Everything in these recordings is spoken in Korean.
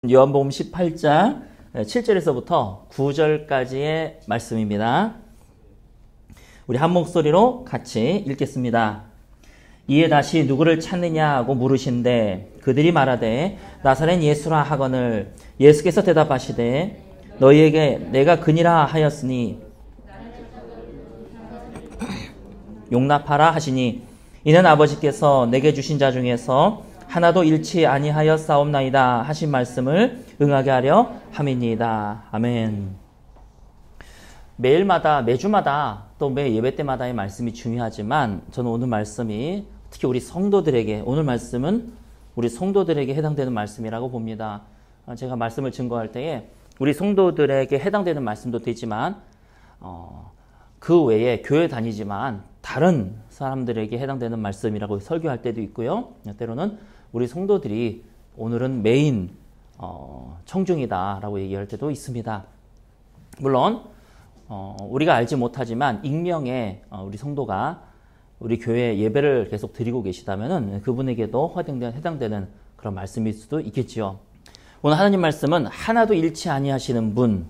요한복음 18장 7절에서부터 9절까지의 말씀입니다. 우리 한 목소리로 같이 읽겠습니다. 이에 다시 누구를 찾느냐고 물으신대 그들이 말하되 나사렛 예수라 하거늘 예수께서 대답하시되 너희에게 내가 그니라 하였으니 용납하라 하시니 이는 아버지께서 내게 주신 자 중에서 하나도 잃지 아니하여 싸움나이다 하신 말씀을 응하게 하려 함이니이다. 아멘. 매일마다 매주마다 또 매 예배 때마다의 말씀이 중요하지만 저는 오늘 말씀이 특히 우리 성도들에게 오늘 말씀은 우리 성도들에게 해당되는 말씀이라고 봅니다. 제가 말씀을 증거할 때에 우리 성도들에게 해당되는 말씀도 되지만 그 외에 교회 다니지만 다른 사람들에게 해당되는 말씀이라고 설교할 때도 있고요. 때로는 우리 성도들이 오늘은 메인 청중이다라고 얘기할 때도 있습니다. 물론 우리가 알지 못하지만 익명의 우리 성도가 우리 교회 예배를 계속 드리고 계시다면 그분에게도 해당되는 그런 말씀일 수도 있겠지요. 오늘 하나님 말씀은 하나도 잃지 아니하시는 분,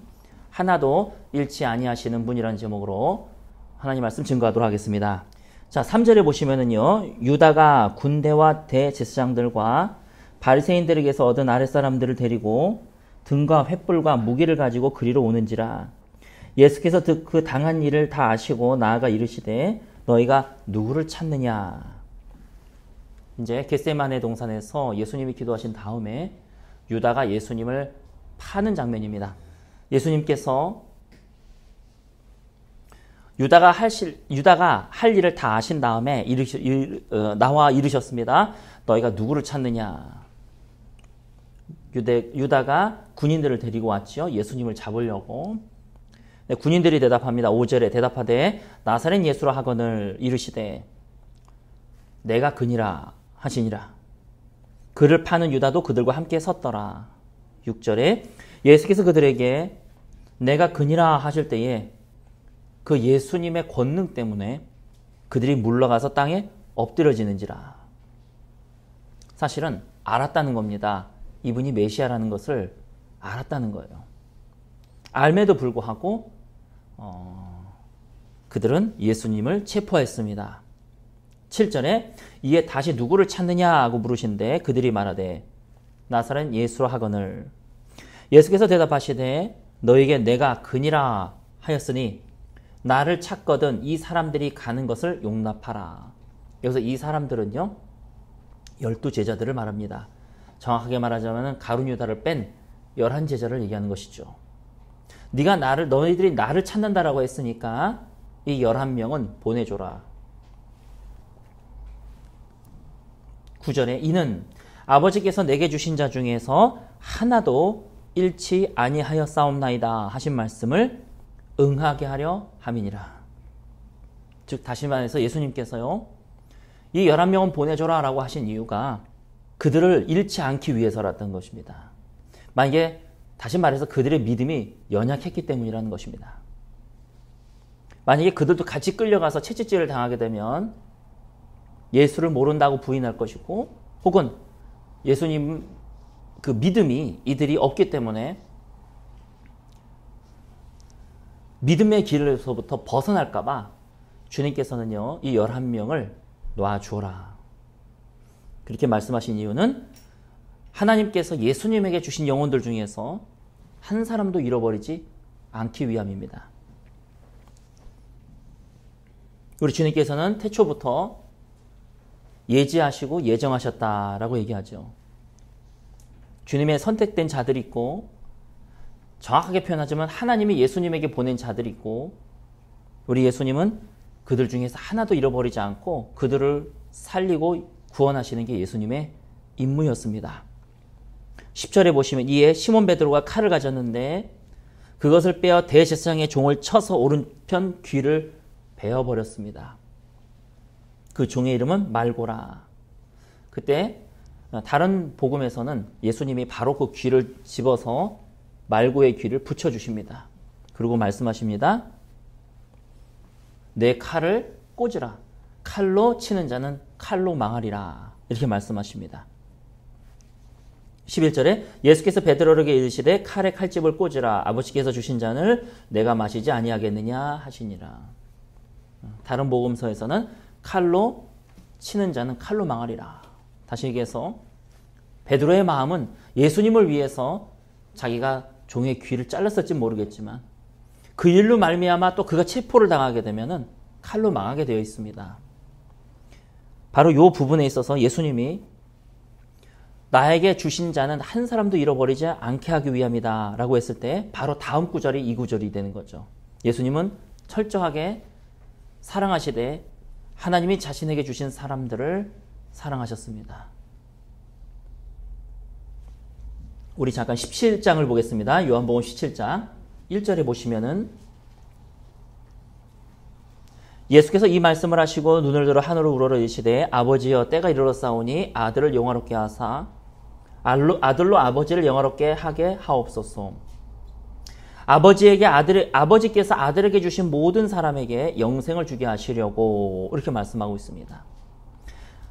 하나도 잃지 아니하시는 분이라는 제목으로 하나님 말씀 증거하도록 하겠습니다. 자, 3절에 보시면은요, 유다가 군대와 대제사장들과 바리새인들에게서 얻은 아랫사람들을 데리고 등과 횃불과 무기를 가지고 그리로 오는지라. 예수께서 그 당한 일을 다 아시고 나아가 이르시되 너희가 누구를 찾느냐. 이제 겟세마네 동산에서 예수님이 기도하신 다음에 유다가 예수님을 파는 장면입니다. 예수님께서 유다가 할 일을 다 아신 다음에 나와 이르셨습니다. 너희가 누구를 찾느냐. 유다가 군인들을 데리고 왔죠. 예수님을 잡으려고. 네, 군인들이 대답합니다. 5절에 대답하되 나사렛 예수라 하거늘 이르시되 내가 그니라 하시니라. 그를 파는 유다도 그들과 함께 섰더라. 6절에 예수께서 그들에게 내가 그니라 하실 때에 그 예수님의 권능 때문에 그들이 물러가서 땅에 엎드려지는지라. 사실은 알았다는 겁니다. 이분이 메시아라는 것을 알았다는 거예요. 알매도 불구하고 그들은 예수님을 체포했습니다. 7절에 이에 다시 누구를 찾느냐고 물으신데 그들이 말하되 나사렛 예수라 하거늘 예수께서 대답하시되 너에게 내가 그니라 하였으니 나를 찾거든 이 사람들이 가는 것을 용납하라. 여기서 이 사람들은요 12제자들을 말합니다. 정확하게 말하자면 가룟 유다를 뺀 11제자를 얘기하는 것이죠. 너희들이 나를 찾는다라고 했으니까 이 11명은 보내줘라. 9절에 이는 아버지께서 내게 주신 자 중에서 하나도 잃지 아니하여 싸움나이다 하신 말씀을 응하게 하려 함이니라. 즉 다시 말해서 예수님께서요 이 11명은 보내줘라 라고 하신 이유가 그들을 잃지 않기 위해서라던 것입니다. 만약에 다시 말해서 그들의 믿음이 연약했기 때문이라는 것입니다. 만약에 그들도 같이 끌려가서 채찍질을 당하게 되면 예수를 모른다고 부인할 것이고 혹은 예수님 그 믿음이 이들이 없기 때문에 믿음의 길에서부터 벗어날까 봐 주님께서는요 이 11명을 놔주어라. 그렇게 말씀하신 이유는 하나님께서 예수님에게 주신 영혼들 중에서 한 사람도 잃어버리지 않기 위함입니다. 우리 주님께서는 태초부터 예지하시고 예정하셨다라고 얘기하죠. 주님의 선택된 자들이 있고 정확하게 표현하자면 하나님이 예수님에게 보낸 자들이 있고 우리 예수님은 그들 중에서 하나도 잃어버리지 않고 그들을 살리고 구원하시는 게 예수님의 임무였습니다. 10절에 보시면 이에 시몬 베드로가 칼을 가졌는데 그것을 빼어 대제사장의 종을 쳐서 오른편 귀를 베어버렸습니다. 그 종의 이름은 말고라. 그때 다른 복음에서는 예수님이 바로 그 귀를 집어서 말고의 귀를 붙여주십니다. 그리고 말씀하십니다. 내 칼을 꽂으라. 칼로 치는 자는 칼로 망하리라. 이렇게 말씀하십니다. 11절에 예수께서 베드로에게 이르시되 칼에 칼집을 꽂으라. 아버지께서 주신 잔을 내가 마시지 아니하겠느냐 하시니라. 다른 복음서에서는 칼로 치는 자는 칼로 망하리라. 다시 얘기해서 베드로의 마음은 예수님을 위해서 자기가 종의 귀를 잘랐을지 모르겠지만 그 일로 말미암아 또 그가 체포를 당하게 되면은 칼로 망하게 되어 있습니다. 바로 이 부분에 있어서 예수님이 나에게 주신 자는 한 사람도 잃어버리지 않게 하기 위함이다 라고 했을 때 바로 다음 구절이 이 구절이 되는 거죠. 예수님은 철저하게 사랑하시되 하나님이 자신에게 주신 사람들을 사랑하셨습니다. 우리 잠깐 17장을 보겠습니다. 요한복음 17장 1절에 보시면은 예수께서 이 말씀을 하시고 눈을 들어 하늘로 우러러 이르시되 아버지여 때가 이르렀사오니 아들을 영화롭게 하사 아들로 아버지를 영화롭게 하게 하옵소서. 아버지께서 아들에게 주신 모든 사람에게 영생을 주게 하시려고 이렇게 말씀하고 있습니다.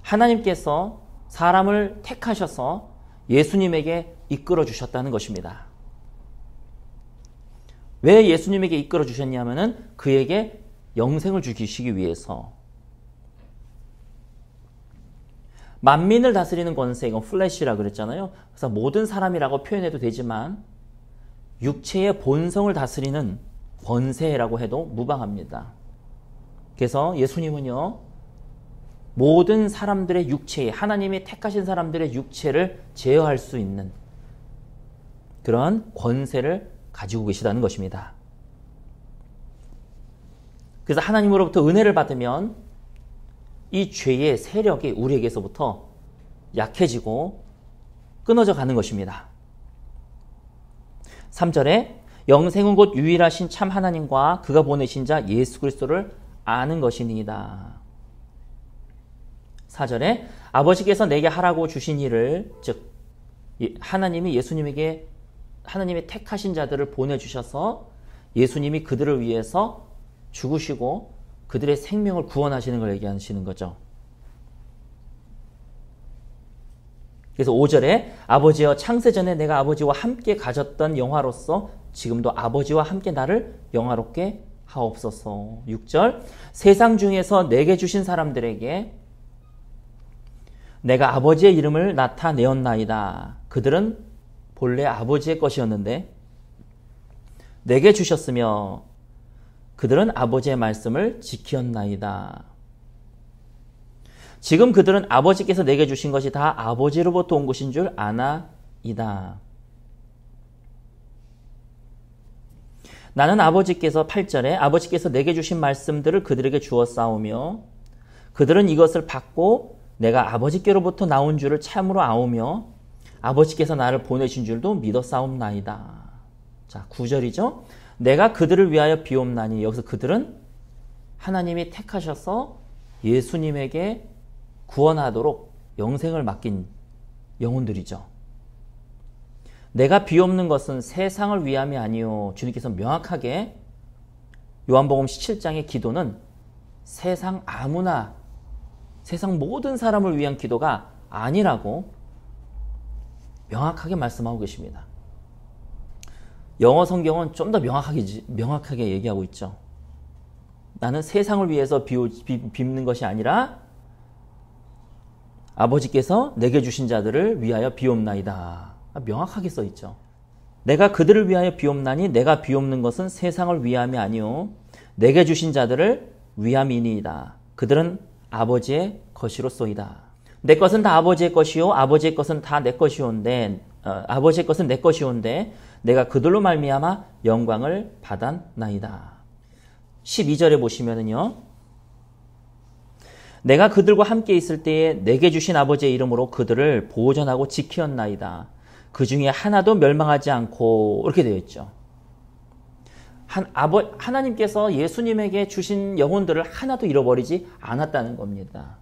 하나님께서 사람을 택하셔서 예수님에게 이끌어 주셨다는 것입니다. 왜 예수님에게 이끌어 주셨냐면은 그에게 영생을 주시기 위해서. 만민을 다스리는 권세, 이건 플래시라 그랬잖아요. 그래서 모든 사람이라고 표현해도 되지만 육체의 본성을 다스리는 권세라고 해도 무방합니다. 그래서 예수님은요, 모든 사람들의 육체에, 하나님이 택하신 사람들의 육체를 제어할 수 있는 그런 권세를 가지고 계시다는 것입니다. 그래서 하나님으로부터 은혜를 받으면 이 죄의 세력이 우리에게서부터 약해지고 끊어져 가는 것입니다. 3절에 영생은 곧 유일하신 참 하나님과 그가 보내신 자 예수 그리스도를 아는 것이니이다. 4절에 아버지께서 내게 하라고 주신 일을, 즉 하나님이 예수님에게 하나님의 택하신 자들을 보내주셔서 예수님이 그들을 위해서 죽으시고 그들의 생명을 구원하시는 걸 얘기하시는 거죠. 그래서 5절에 아버지여 창세전에 내가 아버지와 함께 가졌던 영화로서 지금도 아버지와 함께 나를 영화롭게 하옵소서. 6절 세상 중에서 내게 주신 사람들에게 내가 아버지의 이름을 나타내었나이다. 그들은 본래 아버지의 것이었는데 내게 주셨으며 그들은 아버지의 말씀을 지켰나이다. 지금 그들은 아버지께서 내게 주신 것이 다 아버지로부터 온 것인 줄 아나이다. 나는 아버지께서 8절에 아버지께서 내게 주신 말씀들을 그들에게 주었사오며 그들은 이것을 받고 내가 아버지께로부터 나온 줄을 참으로 아오며 아버지께서 나를 보내신 줄도 믿었사옵나이다. 자, 9절이죠. 내가 그들을 위하여 비옵나니, 여기서 그들은 하나님이 택하셔서 예수님에게 구원하도록 영생을 맡긴 영혼들이죠. 내가 비옵는 것은 세상을 위함이 아니요. 주님께서 명확하게 요한복음 17장의 기도는 세상 아무나, 세상 모든 사람을 위한 기도가 아니라고 명확하게 말씀하고 계십니다. 영어 성경은 좀 더 명확하게 얘기하고 있죠. 나는 세상을 위해서 빚는 것이 아니라 아버지께서 내게 주신 자들을 위하여 비옵나이다. 명확하게 써 있죠. 내가 그들을 위하여 비옵나니 내가 비옵는 것은 세상을 위함이 아니요 내게 주신 자들을 위함이니이다. 그들은 아버지의 것이로소이다. 내 것은 다 아버지의 것이요 아버지의 것은 다 내 것이온데 아버지의 것은 내 것이온데 내가 그들로 말미암아 영광을 받았나이다. 12절에 보시면은요. 내가 그들과 함께 있을 때에 내게 주신 아버지의 이름으로 그들을 보존하고 지키었나이다. 그 중에 하나도 멸망하지 않고 이렇게 되어 있죠. 하나님께서 예수님에게 주신 영혼들을 하나도 잃어버리지 않았다는 겁니다.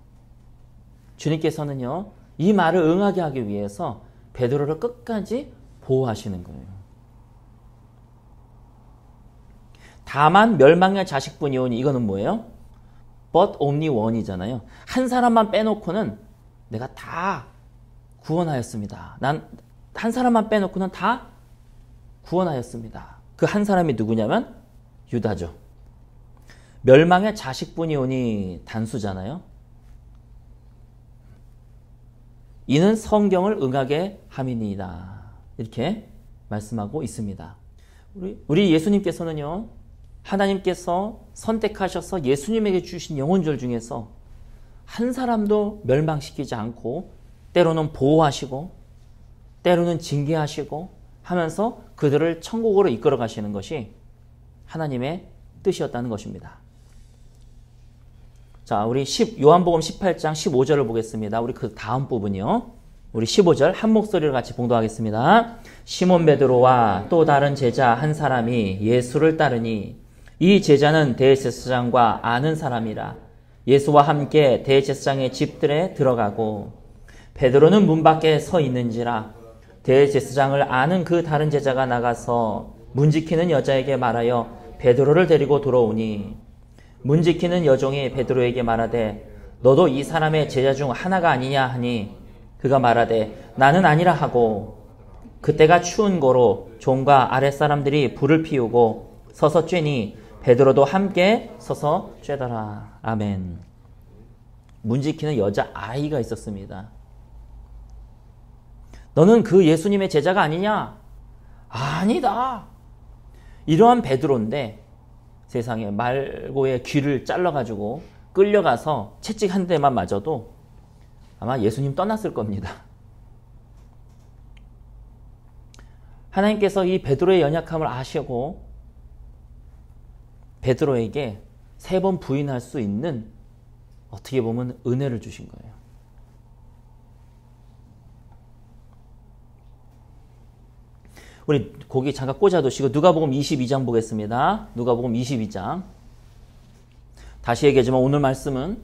주님께서는요. 이 말을 응하게 하기 위해서 베드로를 끝까지 보호하시는 거예요. 다만 멸망의 자식뿐이오니 이거는 뭐예요? But only one이잖아요. 한 사람만 빼놓고는 내가 다 구원하였습니다. 한 사람만 빼놓고는 다 구원하였습니다. 그 한 사람이 누구냐면 유다죠. 멸망의 자식분이 오니 단수잖아요. 이는 성경을 응하게 함이니이다. 이렇게 말씀하고 있습니다. 우리 예수님께서는요, 하나님께서 선택하셔서 예수님에게 주신 영혼들 중에서 한 사람도 멸망시키지 않고 때로는 보호하시고 때로는 징계하시고 하면서 그들을 천국으로 이끌어 가시는 것이 하나님의 뜻이었다는 것입니다. 자, 우리 요한복음 18장 15절을 보겠습니다. 우리 그 다음 부분이요. 우리 15절 한 목소리로 같이 봉독하겠습니다. 시몬 베드로와 또 다른 제자 한 사람이 예수를 따르니 이 제자는 대제사장과 아는 사람이라 예수와 함께 대제사장의 집들에 들어가고 베드로는 문 밖에 서 있는지라 대제사장을 아는 그 다른 제자가 나가서 문 지키는 여자에게 말하여 베드로를 데리고 들어오니 문 지키는 여종이 베드로에게 말하되 너도 이 사람의 제자 중 하나가 아니냐 하니 그가 말하되 나는 아니라 하고 그때가 추운 고로 종과 아랫사람들이 불을 피우고 서서 쬐니 베드로도 함께 서서 쬐더라. 아멘. 문 지키는 여자 아이가 있었습니다. 너는 그 예수님의 제자가 아니냐? 아니다. 이러한 베드로인데 세상에 말고의 귀를 잘라가지고 끌려가서 채찍 한 대만 맞아도 아마 예수님 떠났을 겁니다. 하나님께서 이 베드로의 연약함을 아시고 베드로에게 3번 부인할 수 있는 어떻게 보면 은혜를 주신 거예요. 우리 거기 잠깐 꽂아두시고 누가복음 22장 보겠습니다. 누가복음 22장. 다시 얘기하지만 오늘 말씀은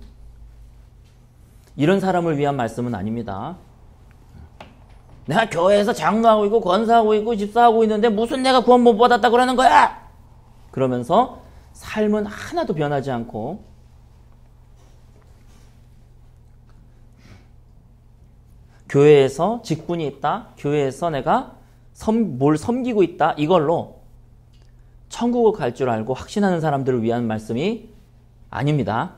이런 사람을 위한 말씀은 아닙니다. 내가 교회에서 장로하고 있고 권사하고 있고 집사하고 있는데 무슨 내가 구원 못 받았다 그러는 거야? 그러면서 삶은 하나도 변하지 않고 교회에서 직분이 있다. 교회에서 내가 뭘 섬기고 있다. 이걸로 천국을 갈 줄 알고 확신하는 사람들을 위한 말씀이 아닙니다.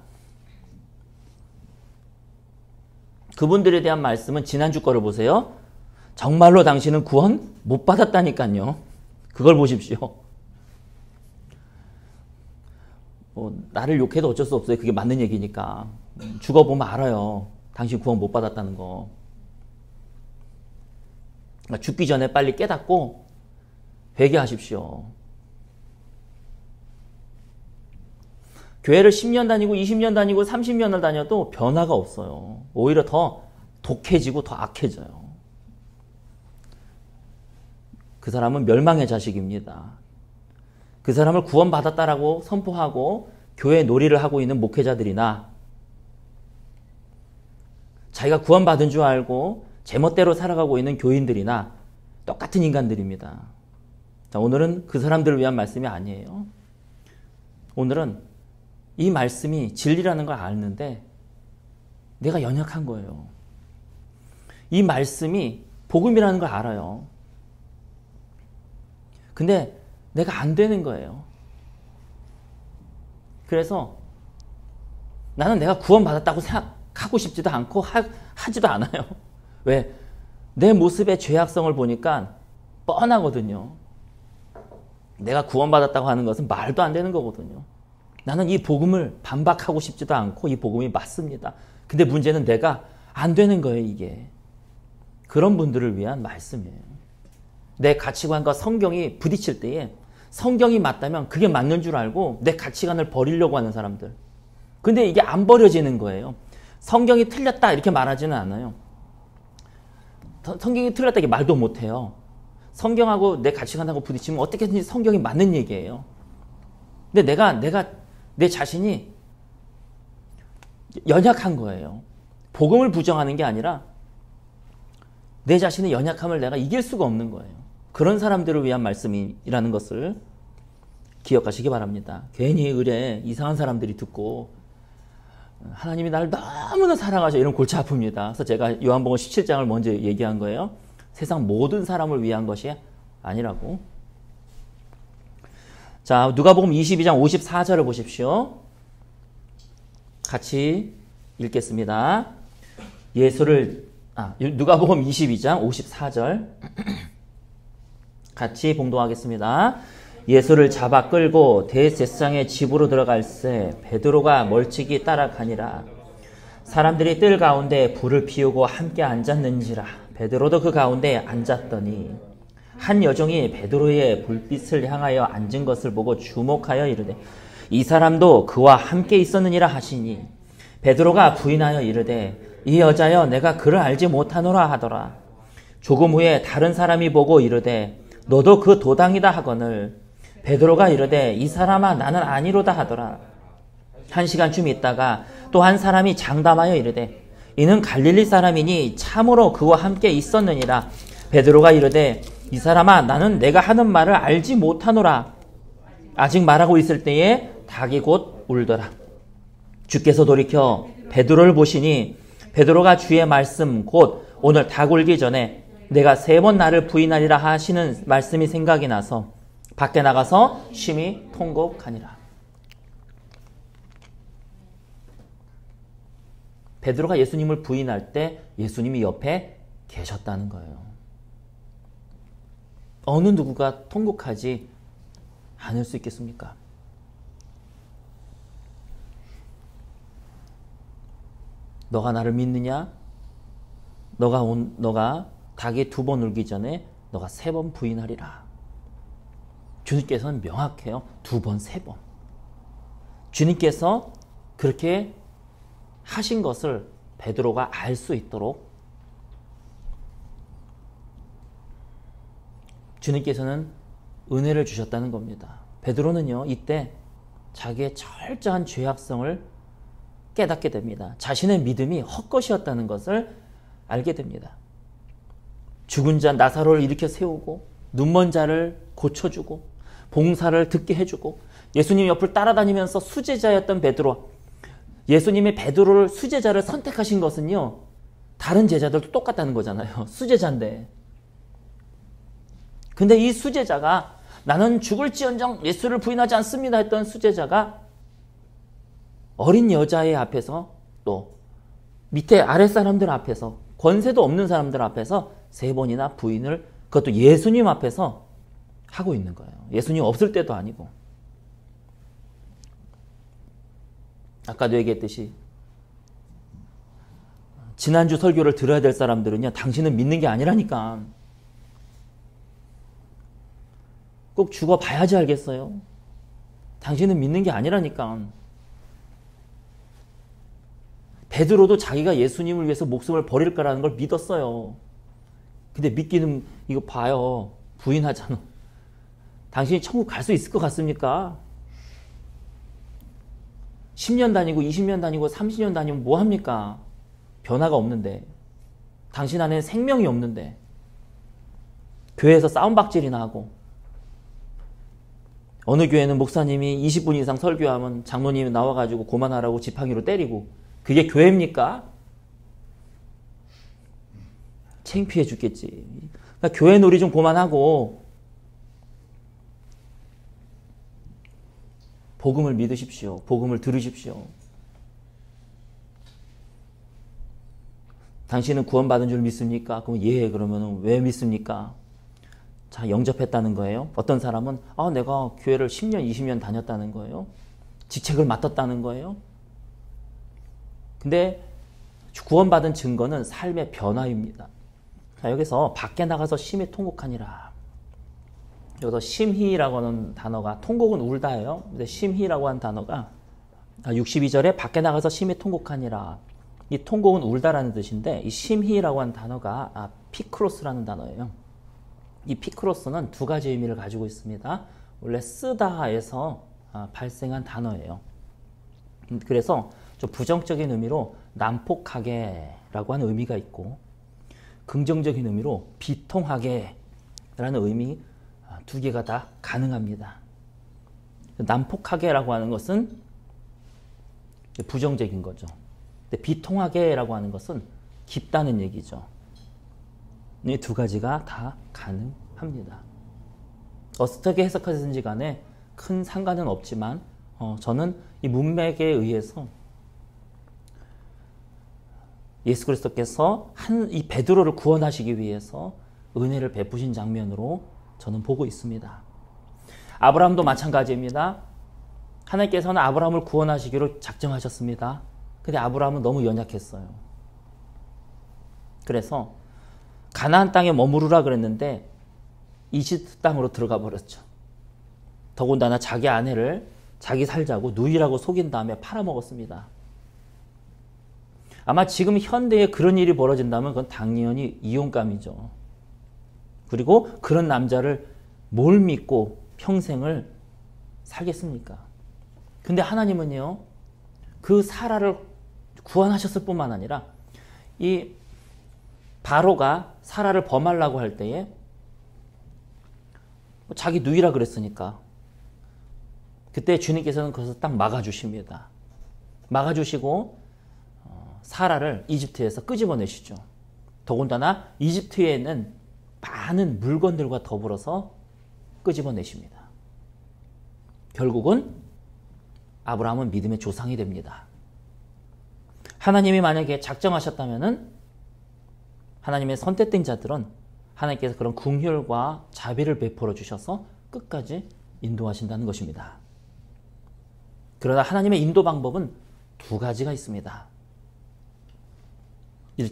그분들에 대한 말씀은 지난주 거를 보세요. 정말로 당신은 구원 못 받았다니까요. 그걸 보십시오. 나를 욕해도 어쩔 수 없어요. 그게 맞는 얘기니까. 죽어보면 알아요. 당신 구원 못 받았다는 거. 죽기 전에 빨리 깨닫고 회개하십시오. 교회를 10년 다니고 20년 다니고 30년을 다녀도 변화가 없어요. 오히려 더 독해지고 더 악해져요. 그 사람은 멸망의 자식입니다. 그 사람을 구원받았다라고 선포하고 교회 놀이를 하고 있는 목회자들이나 자기가 구원받은 줄 알고 제멋대로 살아가고 있는 교인들이나 똑같은 인간들입니다. 자, 오늘은 그 사람들을 위한 말씀이 아니에요. 오늘은 이 말씀이 진리라는 걸 아는데 내가 연약한 거예요. 이 말씀이 복음이라는 걸 알아요. 근데 내가 안 되는 거예요. 그래서 나는 내가 구원받았다고 생각하고 싶지도 않고 하지도 않아요. 왜? 내 모습의 죄악성을 보니까 뻔하거든요. 내가 구원받았다고 하는 것은 말도 안 되는 거거든요. 나는 이 복음을 반박하고 싶지도 않고 이 복음이 맞습니다. 근데 문제는 내가 안 되는 거예요, 이게. 그런 분들을 위한 말씀이에요. 내 가치관과 성경이 부딪힐 때에 성경이 맞다면 그게 맞는 줄 알고 내 가치관을 버리려고 하는 사람들. 근데 이게 안 버려지는 거예요. 성경이 틀렸다 이렇게 말하지는 않아요. 성경이 틀렸다 이게 말도 못해요. 성경하고 내 가치관하고 부딪히면 어떻게든지 성경이 맞는 얘기예요. 근데 내가 내 자신이 연약한 거예요. 복음을 부정하는 게 아니라 내 자신의 연약함을 내가 이길 수가 없는 거예요. 그런 사람들을 위한 말씀이라는 것을 기억하시기 바랍니다. 괜히 의뢰 이상한 사람들이 듣고 하나님이 나를 너무나 사랑하셔 이런 골치 아픕니다. 그래서 제가 요한복음 17장을 먼저 얘기한 거예요. 세상 모든 사람을 위한 것이 아니라고. 자, 누가복음 22장 54절을 보십시오. 같이 읽겠습니다. 누가복음 22장 54절 같이 봉독하겠습니다. 예수를 잡아 끌고 대제사장의 집으로 들어갈새 베드로가 멀찍이 따라가니라. 사람들이 뜰 가운데 불을 피우고 함께 앉았는지라. 베드로도 그 가운데 앉았더니 한 여종이 베드로의 불빛을 향하여 앉은 것을 보고 주목하여 이르되 이 사람도 그와 함께 있었느니라 하시니 베드로가 부인하여 이르되 이 여자여 내가 그를 알지 못하노라 하더라. 조금 후에 다른 사람이 보고 이르되 너도 그 도당이다 하거늘 베드로가 이르되 이 사람아 나는 아니로다 하더라. 1시간쯤 있다가 또 한 사람이 장담하여 이르되 이는 갈릴리 사람이니 참으로 그와 함께 있었느니라. 베드로가 이르되 이 사람아 나는 내가 하는 말을 알지 못하노라. 아직 말하고 있을 때에 닭이 곧 울더라. 주께서 돌이켜 베드로를 보시니 베드로가 주의 말씀 곧 오늘 닭 울기 전에 내가 3번 나를 부인하리라 하시는 말씀이 생각이 나서 밖에 나가서 심히 통곡하니라. 베드로가 예수님을 부인할 때 예수님이 옆에 계셨다는 거예요. 어느 누구가 통곡하지 않을 수 있겠습니까? 너가 나를 믿느냐? 너가 닭이 2번 울기 전에 너가 3번 부인하리라. 주님께서는 명확해요. 2번, 3번. 주님께서 그렇게 하신 것을 베드로가 알 수 있도록 주님께서는 은혜를 주셨다는 겁니다. 베드로는요, 이때 자기의 철저한 죄악성을 깨닫게 됩니다. 자신의 믿음이 헛것이었다는 것을 알게 됩니다. 죽은 자 나사로를 일으켜 세우고 눈먼 자를 고쳐주고 봉사를 듣게 해주고 예수님 옆을 따라다니면서 수제자였던 베드로, 예수님이 베드로를 수제자를 선택하신 것은요, 다른 제자들도 똑같다는 거잖아요. 수제자인데. 근데 이 수제자가 나는 죽을지언정 예수를 부인하지 않습니다 했던 수제자가 어린 여자의 앞에서 또 밑에 아랫사람들 앞에서 권세도 없는 사람들 앞에서 3번이나 부인을, 그것도 예수님 앞에서 하고 있는 거예요. 예수님 없을 때도 아니고. 아까도 얘기했듯이 지난주 설교를 들어야 될 사람들은요, 당신은 믿는 게 아니라니까. 꼭 죽어봐야지 알겠어요. 당신은 믿는 게 아니라니까. 베드로도 자기가 예수님을 위해서 목숨을 버릴 거라는 걸 믿었어요. 근데 믿기는, 이거 봐요. 부인하잖아. 당신이 천국 갈 수 있을 것 같습니까? 10년 다니고 20년 다니고 30년 다니면 뭐 합니까? 변화가 없는데. 당신 안에 생명이 없는데. 교회에서 싸움박질이나 하고. 어느 교회는 목사님이 20분 이상 설교하면 장로님이 나와가지고 고만하라고 지팡이로 때리고. 그게 교회입니까? 창피해 죽겠지. 그러니까 교회 놀이 좀 그만하고 복음을 믿으십시오. 복음을 들으십시오. 당신은 구원받은 줄 믿습니까? 그럼 예, 그러면 왜 믿습니까? 자, 영접했다는 거예요. 어떤 사람은 내가 교회를 10년, 20년 다녔다는 거예요. 직책을 맡았다는 거예요. 근데 구원받은 증거는 삶의 변화입니다. 자, 여기서 밖에 나가서 심히 통곡하니라. 여기서 심히라고 하는 단어가, 통곡은 울다예요. 근데 심히라고 하는 단어가 62절에 밖에 나가서 심히 통곡하니라. 이 통곡은 울다라는 뜻인데, 이 심히라고 하는 단어가 피크로스라는 단어예요. 이 피크로스는 2가지 의미를 가지고 있습니다. 원래 쓰다에서 발생한 단어예요. 그래서 좀 부정적인 의미로 난폭하게라고 하는 의미가 있고, 긍정적인 의미로 비통하게 라는 의미 2개가 다 가능합니다. 난폭하게라고 하는 것은 부정적인 거죠. 근데 비통하게라고 하는 것은 깊다는 얘기죠. 이 두 가지가 다 가능합니다. 어떻게 해석하든지 간에 큰 상관은 없지만 저는 이 문맥에 의해서 예수 그리스도께서 이 베드로를 구원하시기 위해서 은혜를 베푸신 장면으로 저는 보고 있습니다. 아브라함도 마찬가지입니다. 하나님께서는 아브라함을 구원하시기로 작정하셨습니다. 근데 아브라함은 너무 연약했어요. 그래서 가나안 땅에 머무르라 그랬는데 이집트 땅으로 들어가 버렸죠. 더군다나 자기 아내를 자기 살자고 누이라고 속인 다음에 팔아먹었습니다. 아마 지금 현대에 그런 일이 벌어진다면 그건 당연히 이혼감이죠. 그리고 그런 남자를 뭘 믿고 평생을 살겠습니까? 근데 하나님은요, 그 사라를 구원하셨을 뿐만 아니라 이 바로가 사라를 범하려고 할 때에 자기 누이라 그랬으니까 그때 주님께서는 그것을 딱 막아주십니다. 막아주시고 사라를 이집트에서 끄집어내시죠. 더군다나 이집트에 있는 많은 물건들과 더불어서 끄집어내십니다. 결국은 아브라함은 믿음의 조상이 됩니다. 하나님이 만약에 작정하셨다면은 하나님의 선택된 자들은 하나님께서 그런 긍휼과 자비를 베풀어 주셔서 끝까지 인도하신다는 것입니다. 그러나 하나님의 인도 방법은 두 가지가 있습니다.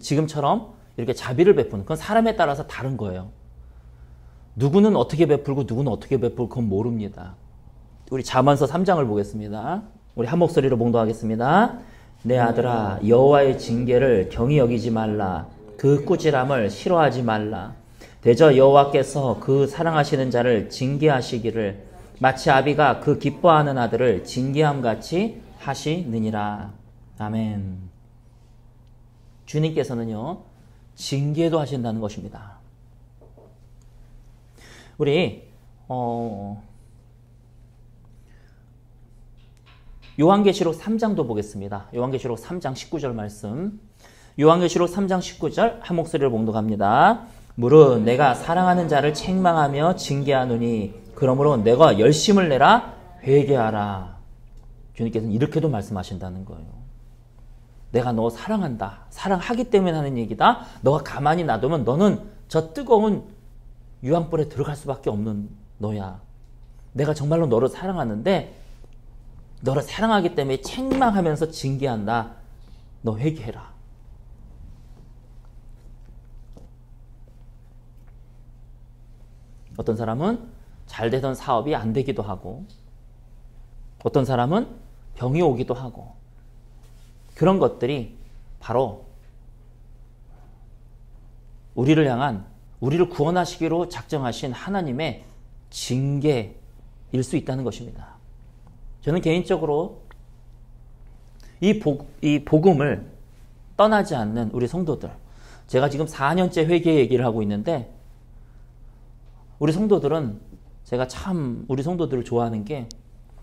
지금처럼 이렇게 자비를 베푸는 그건 사람에 따라서 다른 거예요. 누구는 어떻게 베풀고 누구는 어떻게 베풀고 그건 모릅니다. 우리 잠언서 3장을 보겠습니다. 우리 한 목소리로 봉독하겠습니다. 내 아들아 여호와의 징계를 경히 여기지 말라. 그 꾸지람을 싫어하지 말라. 대저 여호와께서 그 사랑하시는 자를 징계하시기를 마치 아비가 그 기뻐하는 아들을 징계함같이 하시느니라. 아멘. 주님께서는요, 징계도 하신다는 것입니다. 우리 요한계시록 3장도 보겠습니다. 요한계시록 3장 19절 말씀. 요한계시록 3장 19절 한 목소리로 봉독합니다. 무릇 내가 사랑하는 자를 책망하며 징계하노니 그러므로 내가 열심을 내라 회개하라. 주님께서는 이렇게도 말씀하신다는 거예요. 내가 너 사랑한다. 사랑하기 때문에 하는 얘기다. 너가 가만히 놔두면 너는 저 뜨거운 유황불에 들어갈 수밖에 없는 너야. 내가 정말로 너를 사랑하는데 너를 사랑하기 때문에 책망하면서 징계한다. 너 회개해라. 어떤 사람은 잘 되던 사업이 안 되기도 하고 어떤 사람은 병이 오기도 하고 그런 것들이 바로 우리를 향한 우리를 구원하시기로 작정하신 하나님의 징계일 수 있다는 것입니다. 저는 개인적으로 이 복음을 떠나지 않는 우리 성도들, 제가 지금 4년째 회개 얘기를 하고 있는데 우리 성도들은 제가 참 우리 성도들을 좋아하는 게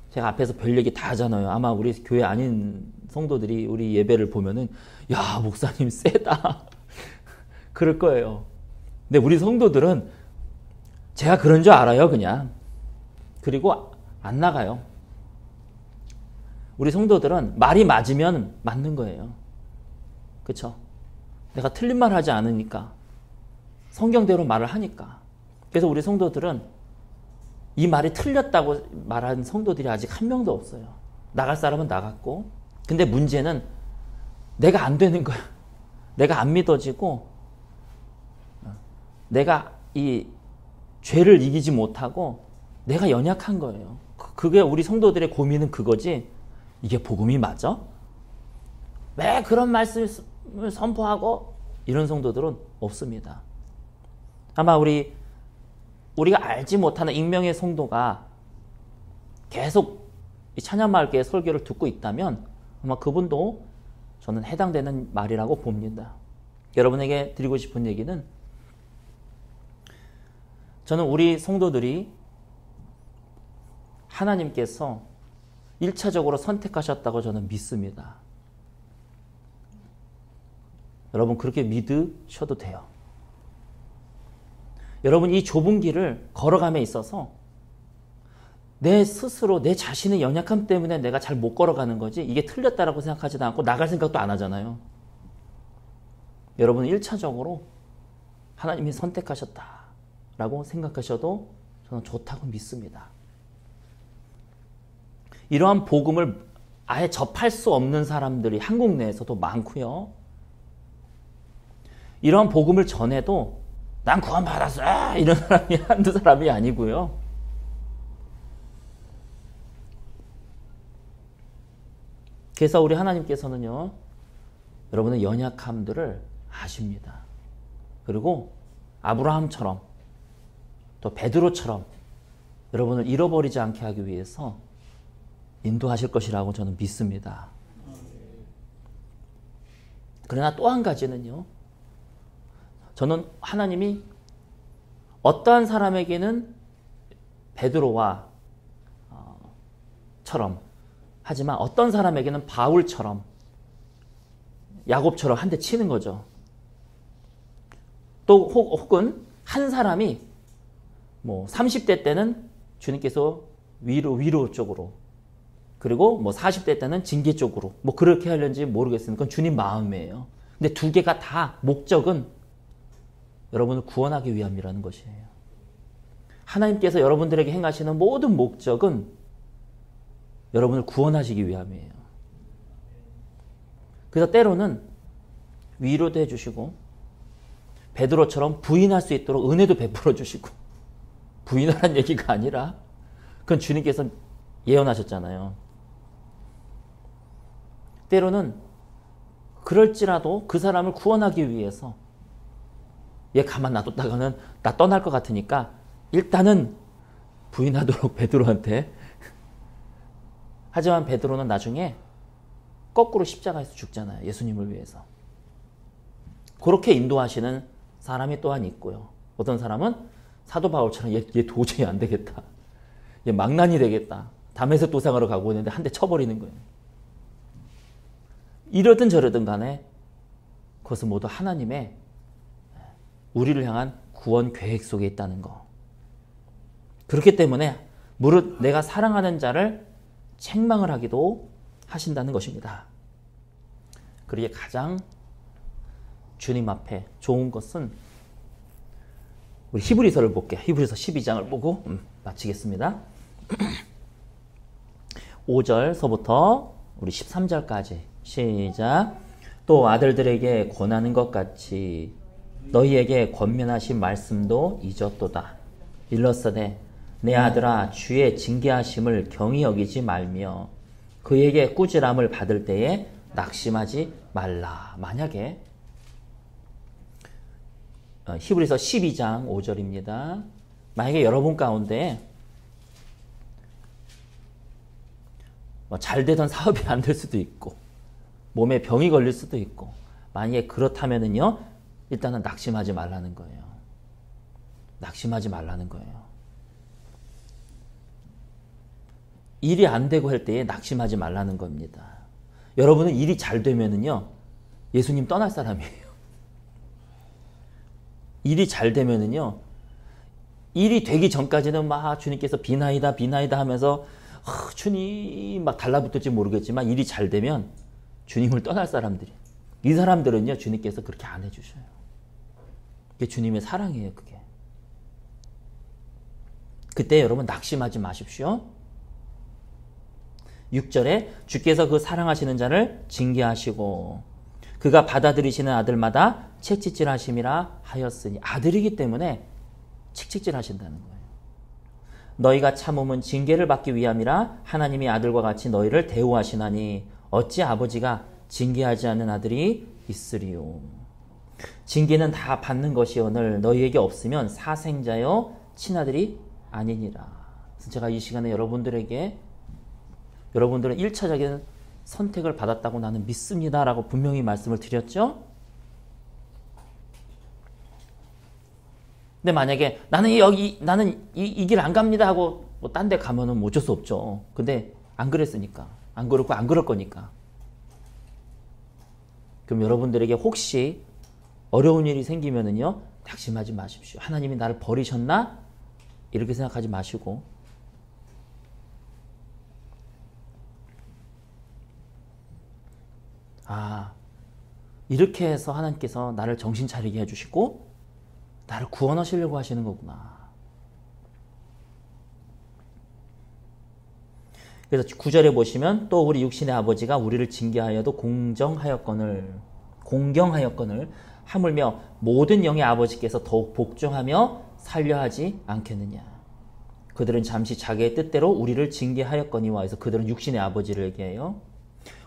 제가 앞에서 별 얘기 다 하잖아요. 아마 우리 교회 아닌 성도들이 우리 예배를 보면은 야 목사님 세다 그럴 거예요. 근데 우리 성도들은 제가 그런 줄 알아요. 그냥. 그리고 안 나가요. 우리 성도들은 말이 맞으면 맞는 거예요. 그렇죠? 내가 틀린 말 하지 않으니까 성경대로 말을 하니까. 그래서 우리 성도들은 이 말이 틀렸다고 말하는 성도들이 아직 한 명도 없어요. 나갈 사람은 나갔고 근데 문제는 내가 안 되는 거야. 내가 안 믿어지고 내가 이 죄를 이기지 못하고 내가 연약한 거예요. 그게 우리 성도들의 고민은 그거지 이게 복음이 맞아? 왜 그런 말씀을 선포하고 이런 성도들은 없습니다. 아마 우리가 알지 못하는 익명의 성도가 계속 이 찬양마을교회 설교를 듣고 있다면 아마 그분도 저는 해당되는 말이라고 봅니다. 여러분에게 드리고 싶은 얘기는 저는 우리 성도들이 하나님께서 1차적으로 선택하셨다고 저는 믿습니다. 여러분 그렇게 믿으셔도 돼요. 여러분 이 좁은 길을 걸어감에 있어서 내 스스로 내 자신의 연약함 때문에 내가 잘 못 걸어가는 거지 이게 틀렸다라고 생각하지도 않고 나갈 생각도 안 하잖아요. 여러분은 1차적으로 하나님이 선택하셨다라고 생각하셔도 저는 좋다고 믿습니다. 이러한 복음을 아예 접할 수 없는 사람들이 한국 내에서도 많고요. 이러한 복음을 전해도 난 구원받았어 이런 사람이 한두 사람이 아니고요. 그래서 우리 하나님께서는요, 여러분의 연약함들을 아십니다. 그리고 아브라함처럼 또 베드로처럼 여러분을 잃어버리지 않게 하기 위해서 인도하실 것이라고 저는 믿습니다. 그러나 또 한 가지는요, 저는 하나님이 어떠한 사람에게는 베드로와 처럼 하지만 어떤 사람에게는 바울처럼 야곱처럼 한 대 치는 거죠. 또 혹은 한 사람이 뭐 30대 때는 주님께서 위로 쪽으로 그리고 뭐 40대 때는 징계 쪽으로 뭐 그렇게 하려는지 모르겠습니다. 그건 주님 마음이에요. 근데 두 개가 다 목적은 여러분을 구원하기 위함이라는 것이에요. 하나님께서 여러분들에게 행하시는 모든 목적은 여러분을 구원하시기 위함이에요. 그래서 때로는 위로도 해주시고 베드로처럼 부인할 수 있도록 은혜도 베풀어 주시고 부인하라는 얘기가 아니라 그건 주님께서 예언하셨잖아요. 때로는 그럴지라도 그 사람을 구원하기 위해서 얘 가만 놔뒀다가는 나 떠날 것 같으니까 일단은 부인하도록 베드로한테. 하지만 베드로는 나중에 거꾸로 십자가에서 죽잖아요. 예수님을 위해서. 그렇게 인도하시는 사람이 또한 있고요. 어떤 사람은 사도 바울처럼 얘 도저히 안 되겠다. 얘 망난이 되겠다. 다메섹 도상으로 가고 있는데 한 대 쳐버리는 거예요. 이러든 저러든 간에 그것은 모두 하나님의 우리를 향한 구원 계획 속에 있다는 거. 그렇기 때문에 무릇 내가 사랑하는 자를 책망을 하기도 하신다는 것입니다. 그러기에 가장 주님 앞에 좋은 것은 우리 히브리서를 볼게요. 히브리서 12장을 보고 마치겠습니다. 5절서부터 우리 13절까지 시작. 또 아들들에게 권하는 것 같이 너희에게 권면하신 말씀도 잊었도다. 일러스되 내 아들아 주의 징계하심을 경히 여기지 말며 그에게 꾸지람을 받을 때에 낙심하지 말라. 만약에 히브리서 12장 5절입니다. 만약에 여러분 가운데 잘 되던 사업이 안 될 수도 있고 몸에 병이 걸릴 수도 있고 만약에 그렇다면은요 일단은 낙심하지 말라는 거예요. 낙심하지 말라는 거예요. 일이 안 되고 할 때에 낙심하지 말라는 겁니다. 여러분은 일이 잘 되면은요 예수님 떠날 사람이에요. 일이 잘 되면은요 일이 되기 전까지는 막 주님께서 비나이다 하면서 주님 막 달라붙을지 모르겠지만 일이 잘 되면 주님을 떠날 사람들이. 이 사람들은요 주님께서 그렇게 안 해주셔요. 그게 주님의 사랑이에요. 그게. 그때 여러분 낙심하지 마십시오. 6절에 주께서 그 사랑하시는 자를 징계하시고 그가 받아들이시는 아들마다 책찍질하심이라 하였으니 아들이기 때문에 책찍질하신다는 거예요. 너희가 참음은 징계를 받기 위함이라 하나님이 아들과 같이 너희를 대우하시나니 어찌 아버지가 징계하지 않는 아들이 있으리요. 징계는 다 받는 것이오늘 너희에게 없으면 사생자여 친아들이 아니니라. 그래서 제가 이 시간에 여러분들은 1차적인 선택을 받았다고 나는 믿습니다 라고 분명히 말씀을 드렸죠. 근데 만약에 나는 이 길 안 갑니다 하고 뭐 딴 데 가면은 어쩔 수 없죠. 근데 안 그랬으니까. 안 그렇고 안 그럴 거니까. 그럼 여러분들에게 혹시 어려운 일이 생기면은요 낙심하지 마십시오. 하나님이 나를 버리셨나? 이렇게 생각하지 마시고 이렇게 해서 하나님께서 나를 정신 차리게 해주시고 나를 구원하시려고 하시는 거구나. 그래서 9절에 보시면 또 우리 육신의 아버지가 우리를 징계하여도 공경하였거늘 하물며 모든 영의 아버지께서 더욱 복종하며 살려하지 않겠느냐. 그들은 잠시 자기의 뜻대로 우리를 징계하였거니와 해서 그들은 육신의 아버지를 얘기해요.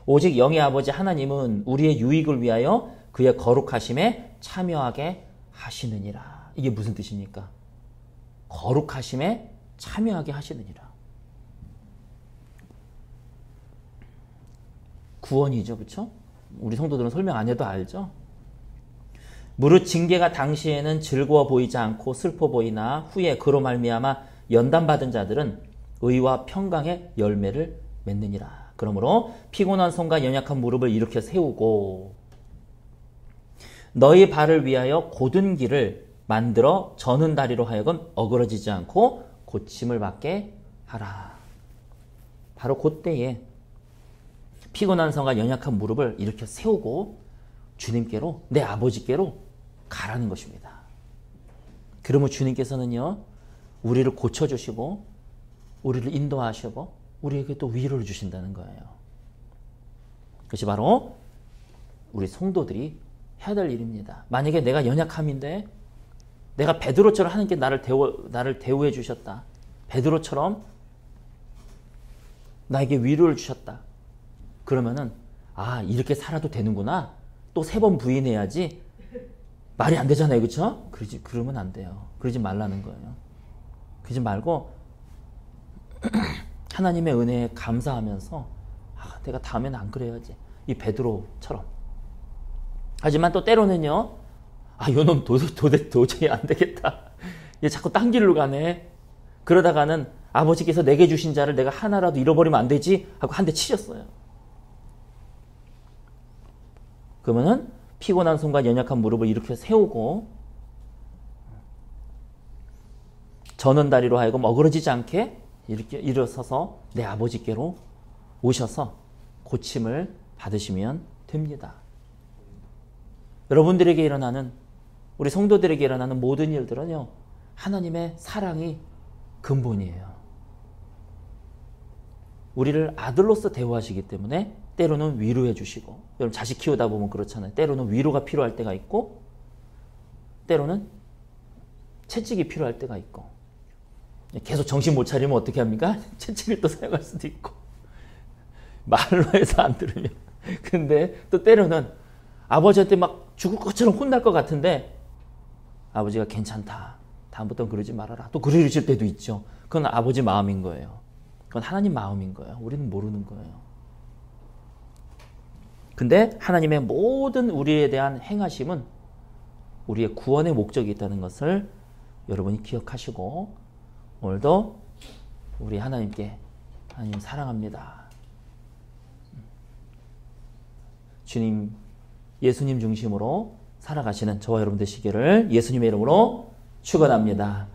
오직 영의 아버지 하나님은 우리의 유익을 위하여 그의 거룩하심에 참여하게 하시느니라. 이게 무슨 뜻입니까? 거룩하심에 참여하게 하시느니라. 구원이죠. 그렇죠? 우리 성도들은 설명 안 해도 알죠? 무릇 징계가 당시에는 즐거워 보이지 않고 슬퍼 보이나 후에 그로 말미암아 연단받은 자들은 의와 평강의 열매를 맺느니라. 그러므로 피곤한 손과 연약한 무릎을 일으켜 세우고 너희 발을 위하여 곧은 길을 만들어 저는 다리로 하여금 어그러지지 않고 고침을 받게 하라. 바로 그때에 피곤한 손과 연약한 무릎을 일으켜 세우고 주님께로, 내 아버지께로 가라는 것입니다. 그러면 주님께서는요, 우리를 고쳐주시고 우리를 인도하시고 우리에게 또 위로를 주신다는 거예요. 그것이 바로 우리 성도들이 해야 될 일입니다. 만약에 내가 연약함인데 내가 베드로처럼 하나님께 나를 대우해 주셨다. 베드로처럼 나에게 위로를 주셨다. 그러면은 이렇게 살아도 되는구나. 또 3번 부인해야지. 말이 안 되잖아요. 그렇죠? 그러면 안 돼요. 그러지 말라는 거예요. 그러지 말고 하나님의 은혜에 감사하면서 내가 다음에는 안 그래야지. 이 베드로처럼. 하지만 또 때로는요. 요놈 도저히 안 되겠다. 얘 자꾸 딴 길로 가네. 그러다가는 아버지께서 내게 주신 자를 내가 하나라도 잃어버리면 안 되지 하고 한 대 치셨어요. 그러면은 피곤한 손과 연약한 무릎을 일으켜 세우고 저는 다리로 하여금 어그러지지 않게 이렇게 일어서서 내 아버지께로 오셔서 고침을 받으시면 됩니다. 여러분들에게 일어나는, 우리 성도들에게 일어나는 모든 일들은요, 하나님의 사랑이 근본이에요. 우리를 아들로서 대우하시기 때문에 때로는 위로해 주시고, 여러분 자식 키우다 보면 그렇잖아요. 때로는 위로가 필요할 때가 있고 때로는 채찍이 필요할 때가 있고, 계속 정신 못 차리면 어떻게 합니까? 채찍을 또 사용할 수도 있고, 말로 해서 안 들으면. 근데 또 때로는 아버지한테 막 죽을 것처럼 혼날 것 같은데 아버지가 괜찮다, 다음부터는 그러지 말아라, 또 그러실 때도 있죠. 그건 아버지 마음인 거예요. 그건 하나님 마음인 거예요. 우리는 모르는 거예요. 근데 하나님의 모든 우리에 대한 행하심은 우리의 구원의 목적이 있다는 것을 여러분이 기억하시고, 오늘도 우리 하나님께, 하나님 사랑합니다. 주님, 예수님 중심으로 살아가시는 저와 여러분 되시기를 예수님의 이름으로 축원합니다.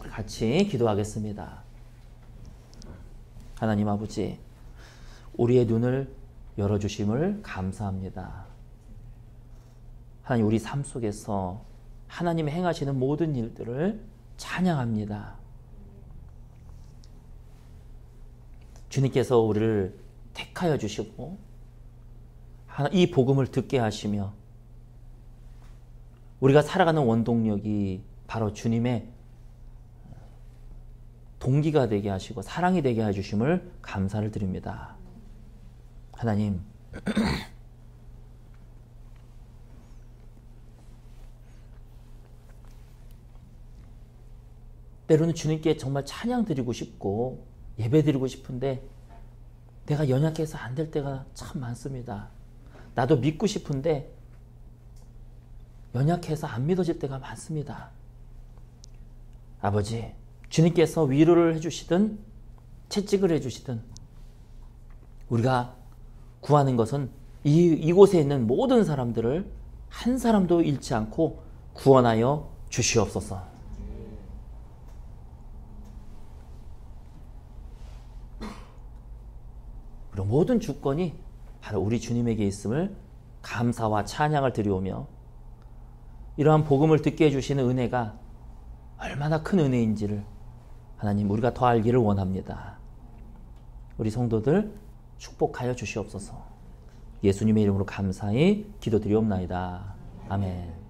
같이 기도하겠습니다. 하나님 아버지, 우리의 눈을 열어주심을 감사합니다. 하나님, 우리 삶 속에서 하나님이 행하시는 모든 일들을 찬양합니다. 주님께서 우리를 택하여 주시고 이 복음을 듣게 하시며 우리가 살아가는 원동력이 바로 주님의 동기가 되게 하시고 사랑이 되게 해주심을 감사를 드립니다. 하나님, 때로는 주님께 정말 찬양 드리고 싶고 예배 드리고 싶은데 내가 연약해서 안 될 때가 참 많습니다. 나도 믿고 싶은데 연약해서 안 믿어질 때가 많습니다. 아버지, 주님께서 위로를 해주시든 채찍을 해주시든 우리가 구하는 것은 이곳에 있는 모든 사람들을 한 사람도 잃지 않고 구원하여 주시옵소서. 그리고 모든 주권이 바로 우리 주님에게 있음을 감사와 찬양을 드리오며 이러한 복음을 듣게 해주시는 은혜가 얼마나 큰 은혜인지를 하나님 우리가 더 알기를 원합니다. 우리 성도들 축복하여 주시옵소서. 예수님의 이름으로 감사히 기도드리옵나이다. 아멘.